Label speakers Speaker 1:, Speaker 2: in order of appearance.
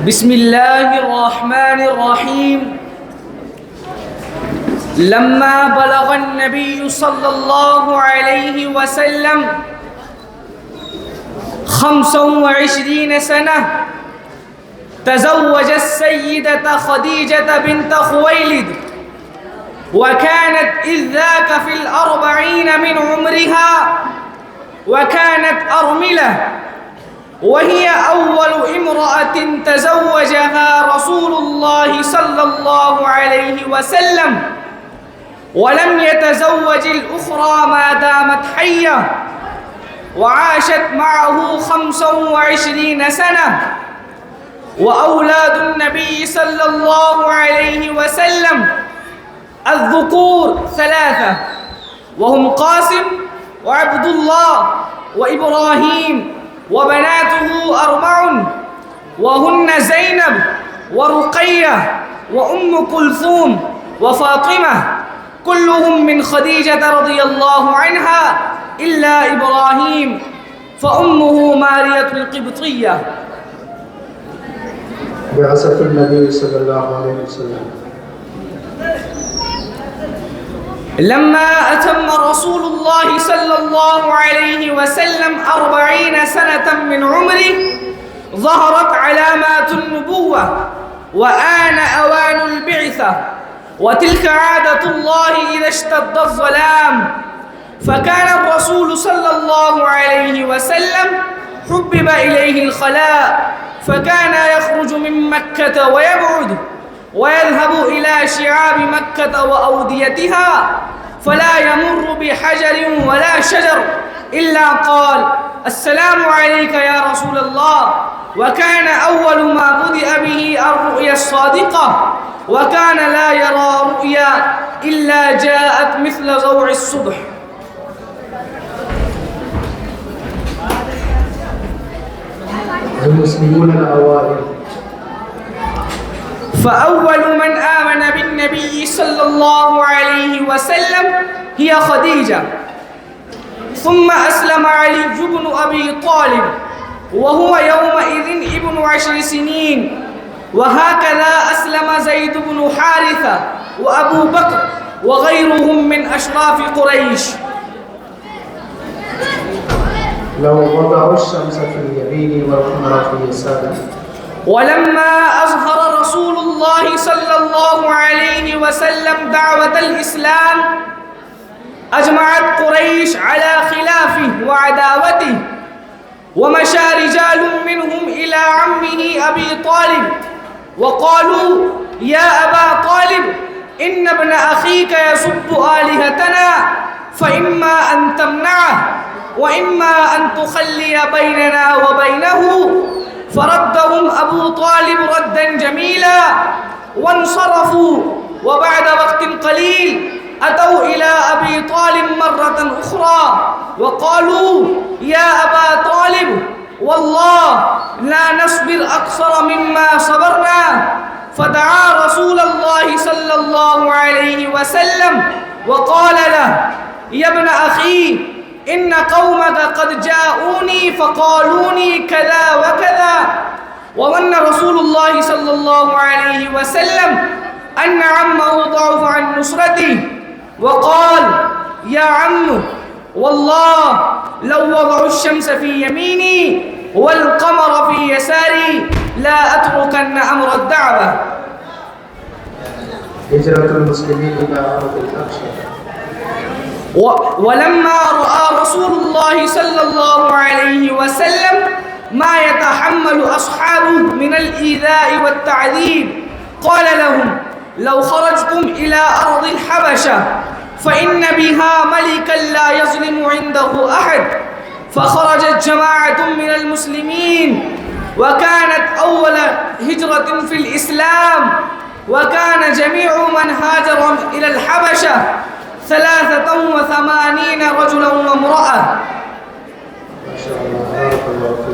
Speaker 1: بسم الله الرحمن الرحيم. لما بلغ النبي صلى الله عليه وسلم 25 سنة تزوج السيدة خديجة بنت خويلد، وكانت إذ ذاك في 40 من عمرها، وكانت أرملة، وهي أول امرأة تزوجها رسول الله صلى الله عليه وسلم، ولم يتزوج الأخرى ما دامت حية، وعاشت معه 25 سنة. وأولاد النبي صلى الله عليه وسلم الذكور 3، وهم قاسم وعبد الله وإبراهيم، وبناته 4، وهن زينب ورقية وأم كلثوم وفاطمة، كلهم من خديجة رضي الله عنها إلا إبراهيم فأمه مارية القبطية.
Speaker 2: بعثة النبي صلى الله عليه وسلم.
Speaker 1: لما أتم رسول الله صلى الله عليه وسلم 40 سنة من عمره ظهرت علامات النبوة، وآن أوان البعثة، وتلك عادة الله إذا اشتد الظلام. فكان الرسول صلى الله عليه وسلم حبب إليه الخلاء، فكان يخرج من مكة ويبعد ويذهب إلى شعاب مكة وأوديتها، فلا يمر بحجر ولا شجر إلا قال: السلام عليك يا رسول الله. وكان أول ما بدأ به الرؤيا الصادقة، وكان لا يرى رؤيا إلا جاءت مثل ضوء الصبح.
Speaker 2: المسلمون الأوائل.
Speaker 1: فأول من آمن بالنبي صلى الله عليه وسلم هي خديجة، ثم أسلم علي بن أبي طالب وهو يومئذ ابن 10 سنين، وهكذا أسلم زيد بن حارثة وأبو بكر وغيرهم من أشراف قريش.
Speaker 2: لو وضعوا الشمس في اليمين والقمر في يساره.
Speaker 1: ولما أظهر رسول الله صلى الله عليه وسلم دعوة الإسلام أجمعت قريش على خلافه وعداوته، ومشى رجال منهم إلى عمه أبي طالب وقالوا: يا أبا طالب، إن ابن أخيك يسب آلهتنا، فإما أن تمنعه وإما أن تخلي بيننا وبينه. فردهم أبو طالب ردا جميلا وانصرفوا. وبعد وقت قليل أتوا إلى أبي طالب مرة أخرى وقالوا: يا أبا طالب، والله لا نصبر أكثر مما صبرنا. فدعا رسول الله صلى الله عليه وسلم وقال له: يا ابن أخي، إن قومك قد جاءوني فقالوني كذا وكذا. وظن رسول الله صلى الله عليه وسلم أن عمه ضعف عن نصرته، وقال: يا عم، والله لو وضعوا الشمس في يميني والقمر في يساري لا أتركن أمر الدعوة.
Speaker 2: هجرة المسلمين إلى أرض الحبشة.
Speaker 1: ولما رأى رسول الله صلى الله عليه وسلم ما يتحمل أصحابه من الإيذاء والتعذيب قال لهم: لو خرجتم إلى أرض الحبشة فإن بها ملكا لا يظلم عنده أحد. فخرجت جماعة من المسلمين، وكانت أول هجرة في الإسلام، وكان جميع من هاجر إلى الحبشة 83 رجلا وامرأة.
Speaker 2: ما شاء الله، بارك الله فيك.